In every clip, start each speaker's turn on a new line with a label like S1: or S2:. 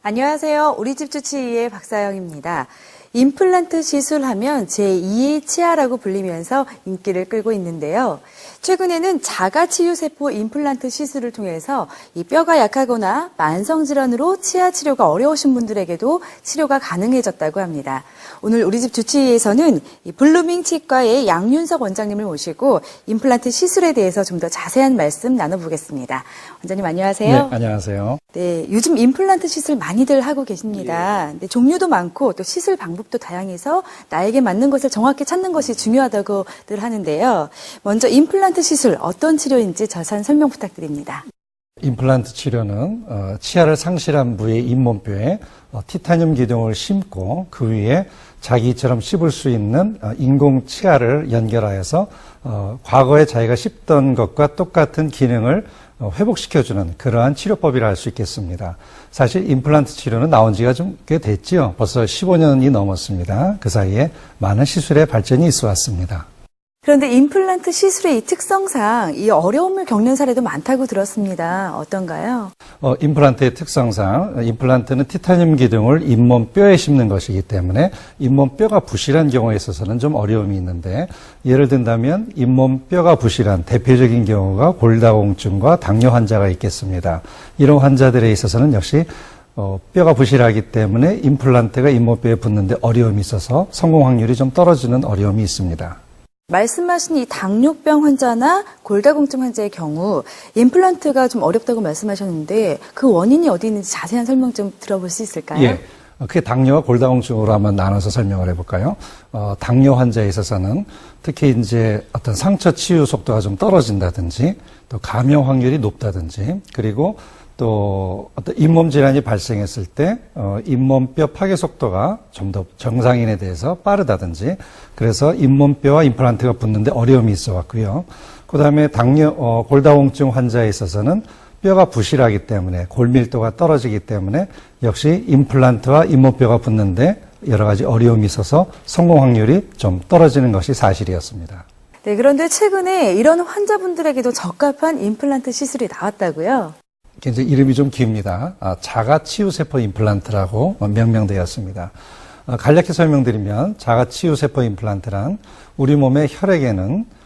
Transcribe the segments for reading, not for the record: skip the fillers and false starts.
S1: 안녕하세요. 우리 집 주치의의 박사영입니다. 임플란트 시술하면 제2의 치아라고 불리면서 인기를 끌고 있는데요. 최근에는 자가치유세포 임플란트 시술을 통해서 이 뼈가 약하거나 만성질환으로 치아 치료가 어려우신 분들에게도 치료가 가능해졌다고 합니다. 오늘 우리 집 주치의에서는 이 블루밍 치과의 양윤석 원장님을 모시고 임플란트 시술에 대해서 좀 더 자세한 말씀 나눠보겠습니다. 원장님 안녕하세요.
S2: 네, 안녕하세요.
S1: 네, 요즘 임플란트 시술 많이들 하고 계십니다. 근데 종류도 많고 또 시술 방법도 다양해서 나에게 맞는 것을 정확히 찾는 것이 중요하다고들 하는데요. 먼저 임플란트 시술 어떤 치료인지 자세한 설명 부탁드립니다.
S2: 임플란트 치료는 치아를 상실한 부위의 잇몸뼈에 티타늄 기둥을 심고 그 위에 자기처럼 씹을 수 있는 인공 치아를 연결하여서 과거에 자기가 씹던 것과 똑같은 기능을 회복시켜주는 그러한 치료법이라 할 수 있겠습니다. 사실 임플란트 치료는 나온 지가 좀 꽤 됐죠. 벌써 15년이 넘었습니다. 그 사이에 많은 시술의 발전이 있어 왔습니다.
S1: 그런데 임플란트 시술의 이 특성상 이 어려움을 겪는 사례도 많다고 들었습니다. 어떤가요?
S2: 임플란트의 특성상 임플란트는 티타늄 기둥을 잇몸 뼈에 심는 것이기 때문에 잇몸 뼈가 부실한 경우에 있어서는 좀 어려움이 있는데, 예를 든다면 잇몸 뼈가 부실한 대표적인 경우가 골다공증과 당뇨 환자가 있겠습니다. 이런 환자들에 있어서는 역시 뼈가 부실하기 때문에 임플란트가 잇몸뼈에 붙는데 어려움이 있어서 성공 확률이 좀 떨어지는 어려움이 있습니다.
S1: 말씀하신 이 당뇨병 환자나 골다공증 환자의 경우 임플란트가 좀 어렵다고 말씀하셨는데 그 원인이 어디 있는지 자세한 설명 좀 들어볼 수 있을까요?
S2: 예. 그게 당뇨와 골다공증으로 한번 나눠서 설명을 해볼까요? 당뇨 환자에 있어서는 특히 이제 어떤 상처 치유 속도가 좀 떨어진다든지 또 감염 확률이 높다든지, 그리고 또 어떤 잇몸 질환이 발생했을 때 잇몸뼈 파괴 속도가 좀 더 정상인에 대해서 빠르다든지, 그래서 잇몸뼈와 임플란트가 붙는데 어려움이 있어 왔고요. 그다음에 골다공증 환자에 있어서는 뼈가 부실하기 때문에 골밀도가 떨어지기 때문에 역시 임플란트와 잇몸뼈가 붙는데 여러 가지 어려움이 있어서 성공 확률이 좀 떨어지는 것이 사실이었습니다.
S1: 네, 그런데 최근에 이런 환자분들에게도 적합한 임플란트 시술이 나왔다고요?
S2: 이제 이름이 좀 깁니다. 자가치유세포 임플란트라고 명명되었습니다. 간략히 설명드리면 자가치유세포 임플란트란 우리 몸의 혈액에는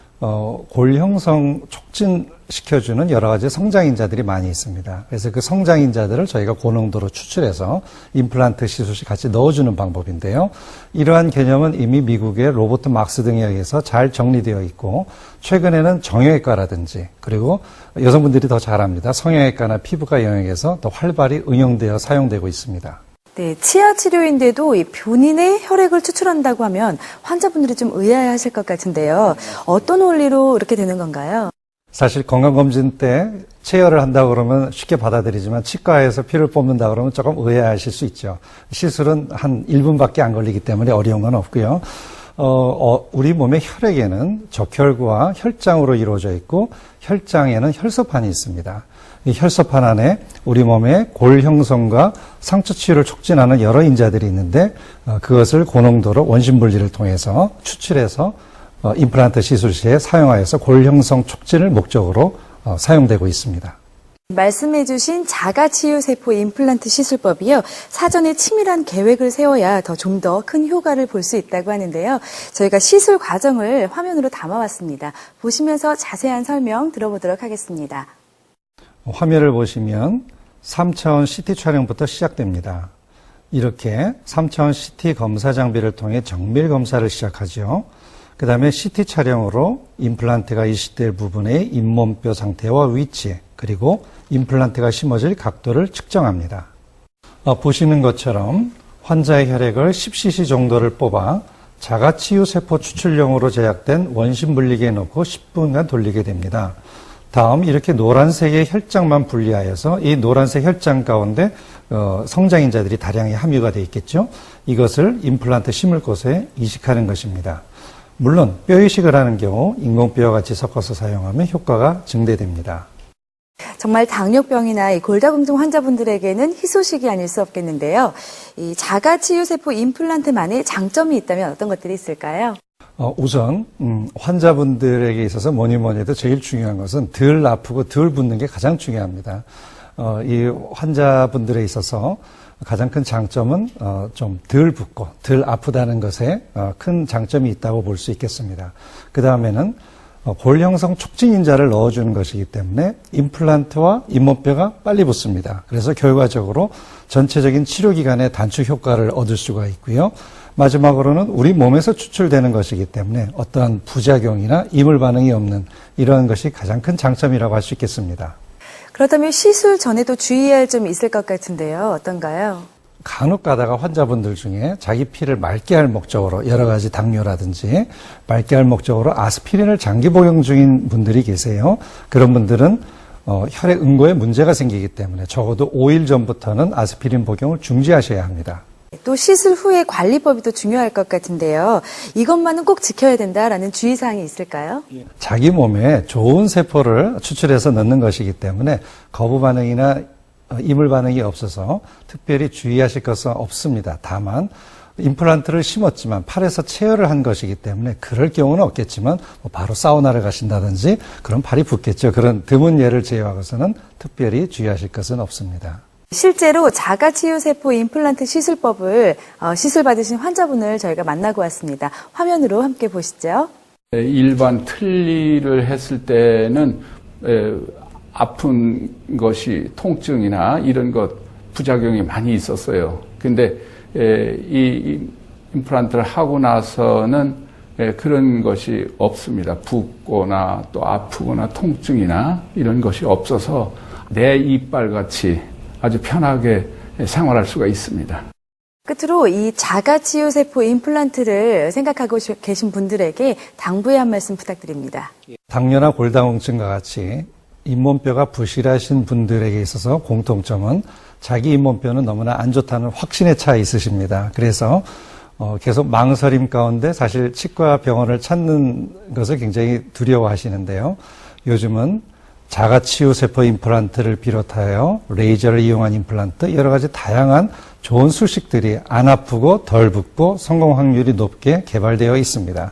S2: 골 형성 촉진시켜주는 여러 가지 성장인자들이 많이 있습니다. 그래서 그 성장인자들을 저희가 고농도로 추출해서 임플란트 시술 시 같이 넣어주는 방법인데요. 이러한 개념은 이미 미국의 로버트 막스 등에 의해서 잘 정리되어 있고, 최근에는 정형외과라든지, 그리고 여성분들이 더 잘 압니다. 성형외과나 피부과 영역에서 더 활발히 응용되어 사용되고 있습니다.
S1: 네, 치아 치료인데도 이 본인의 혈액을 추출한다고 하면 환자분들이 좀 의아해하실 것 같은데요. 어떤 원리로 이렇게 되는 건가요?
S2: 사실 건강검진 때 체열을 한다고 그러면 쉽게 받아들이지만 치과에서 피를 뽑는다 그러면 조금 의아하실 수 있죠. 시술은 한 1분밖에 안 걸리기 때문에 어려운 건 없고요. 우리 몸의 혈액에는 적혈구와 혈장으로 이루어져 있고, 혈장에는 혈소판이 있습니다. 이 혈소판 안에 우리 몸의 골 형성과 상처 치유를 촉진하는 여러 인자들이 있는데, 그것을 고농도로 원심 분리를 통해서 추출해서 임플란트 시술 시에 사용하여서 골 형성 촉진을 목적으로 사용되고 있습니다.
S1: 말씀해 주신 자가치유세포 임플란트 시술법이요, 사전에 치밀한 계획을 세워야 좀 더 큰 효과를 볼 수 있다고 하는데요. 저희가 시술 과정을 화면으로 담아왔습니다. 보시면서 자세한 설명 들어보도록 하겠습니다.
S2: 화면을 보시면 3차원 CT 촬영부터 시작됩니다. 이렇게 3차원 CT 검사 장비를 통해 정밀 검사를 시작하죠. 그 다음에 CT 촬영으로 임플란트가 이식될 부분의 잇몸뼈 상태와 위치, 그리고 임플란트가 심어질 각도를 측정합니다. 보시는 것처럼 환자의 혈액을 10cc 정도를 뽑아 자가치유세포 추출용으로 제작된 원심 분리기에 넣고 10분간 돌리게 됩니다. 다음 이렇게 노란색의 혈장만 분리하여서 이 노란색 혈장 가운데 성장인자들이 다량이 함유가 되어 있겠죠. 이것을 임플란트 심을 곳에 이식하는 것입니다. 물론 뼈 이식을 하는 경우 인공뼈와 같이 섞어서 사용하면 효과가 증대됩니다.
S1: 정말 당뇨병이나 이 골다공증 환자분들에게는 희소식이 아닐 수 없겠는데요. 이 자가치유세포 임플란트만의 장점이 있다면 어떤 것들이 있을까요?
S2: 우선 환자분들에게 있어서 뭐니 해도 제일 중요한 것은 덜 아프고 덜 붓는 게 가장 중요합니다. 이 환자분들에 있어서 가장 큰 장점은 좀 덜 붓고 덜 아프다는 것에 큰 장점이 있다고 볼 수 있겠습니다. 그 다음에는 볼 형성 촉진 인자를 넣어주는 것이기 때문에 임플란트와 잇몸뼈가 빨리 붙습니다. 그래서 결과적으로 전체적인 치료 기간의 단축 효과를 얻을 수가 있고요. 마지막으로는 우리 몸에서 추출되는 것이기 때문에 어떠한 부작용이나 이물 반응이 없는 이러한 것이 가장 큰 장점이라고 할 수 있겠습니다.
S1: 그렇다면 시술 전에도 주의해야 할 점이 있을 것 같은데요. 어떤가요?
S2: 간혹 가다가 환자분들 중에 자기 피를 맑게 할 목적으로 여러 가지 당뇨라든지 맑게 할 목적으로 아스피린을 장기 복용 중인 분들이 계세요. 그런 분들은 혈액 응고에 문제가 생기기 때문에 적어도 5일 전부터는 아스피린 복용을 중지하셔야 합니다.
S1: 또 시술 후의 관리법이 또 중요할 것 같은데요. 이것만은 꼭 지켜야 된다라는 주의사항이 있을까요?
S2: 자기 몸에 좋은 세포를 추출해서 넣는 것이기 때문에 거부 반응이나 이물 반응이 없어서 특별히 주의하실 것은 없습니다. 다만 임플란트를 심었지만 팔에서 체열을 한 것이기 때문에 그럴 경우는 없겠지만 바로 사우나를 가신다든지 그럼 팔이 붓겠죠. 그런 드문 예를 제외하고서는 특별히 주의하실 것은 없습니다.
S1: 실제로 자가치유세포 임플란트 시술법을 시술받으신 환자분을 저희가 만나고 왔습니다. 화면으로 함께 보시죠.
S3: 일반 틀니를 했을 때는 아픈 것이 통증이나 이런 것 부작용이 많이 있었어요. 근데 이 임플란트를 하고 나서는 그런 것이 없습니다. 붓거나 또 아프거나 통증이나 이런 것이 없어서 내 이빨같이 아주 편하게 생활할 수가 있습니다.
S1: 끝으로 이 자가치유세포 임플란트를 생각하고 계신 분들에게 당부의 한 말씀 부탁드립니다.
S2: 당뇨나 골다공증과 같이 잇몸뼈가 부실하신 분들에게 있어서 공통점은 자기 잇몸뼈는 너무나 안 좋다는 확신에 차 있으십니다. 그래서 계속 망설임 가운데 사실 치과 병원을 찾는 것을 굉장히 두려워하시는데요. 요즘은 자가치유세포 임플란트를 비롯하여 레이저를 이용한 임플란트, 여러 가지 다양한 좋은 수식들이 안 아프고 덜 붓고 성공 확률이 높게 개발되어 있습니다.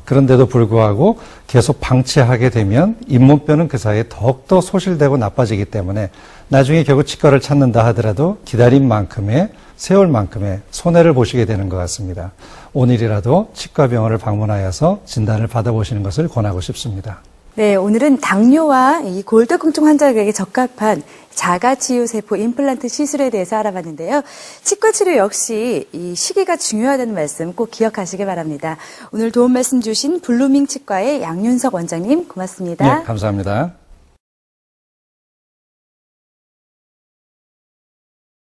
S2: 그런데도 불구하고 계속 방치하게 되면 잇몸뼈는 그 사이에 더욱더 소실되고 나빠지기 때문에 나중에 결국 치과를 찾는다 하더라도 기다린 만큼의 세월 만큼의 손해를 보시게 되는 것 같습니다. 오늘이라도 치과병원을 방문하여서 진단을 받아보시는 것을 권하고 싶습니다.
S1: 네, 오늘은 당뇨와 이 골다공증 환자에게 적합한 자가치유세포 임플란트 시술에 대해서 알아봤는데요. 치과치료 역시 이 시기가 중요하다는 말씀 꼭 기억하시기 바랍니다. 오늘 도움 말씀 주신 블루밍 치과의 양윤석 원장님 고맙습니다.
S2: 네, 감사합니다.